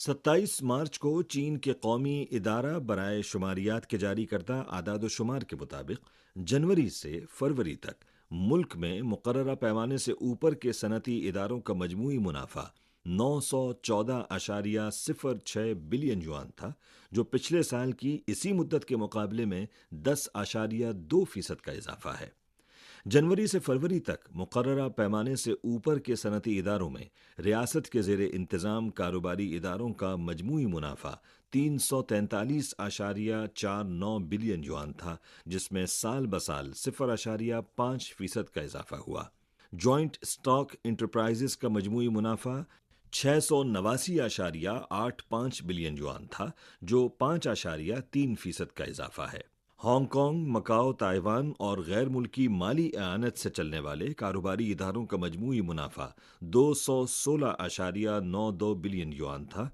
27 مارچ کو چین کے قومی ادارہ برائے شماریات کے جاری کردہ اعداد و شمار کے مطابق جنوری سے فروری تک ملک میں مقررہ پیمانے سے اوپر کے صنعتی اداروں کا مجموعی منافع 914.06 بلین یوان تھا، جو پچھلے سال کی اسی مدت کے مقابلے میں 10.2% کا اضافہ ہے۔ جنوری سے فروری تک مقررہ پیمانے سے اوپر کے صنعتی اداروں میں ریاست کے زیر انتظام کاروباری اداروں کا مجموعی منافع 343.49 بلین یوان تھا، جس میں سال بسال 0.5% کا اضافہ ہوا۔ جوائنٹ اسٹاک انٹرپرائزز کا مجموعی منافع 689.85 بلین یوان تھا، جو 5.3% کا اضافہ ہے۔ ہانگ کانگ، مکاؤ، تائیوان اور غیر ملکی مالی اعانت سے چلنے والے کاروباری اداروں کا مجموعی منافع 216.92 بلین یوان تھا،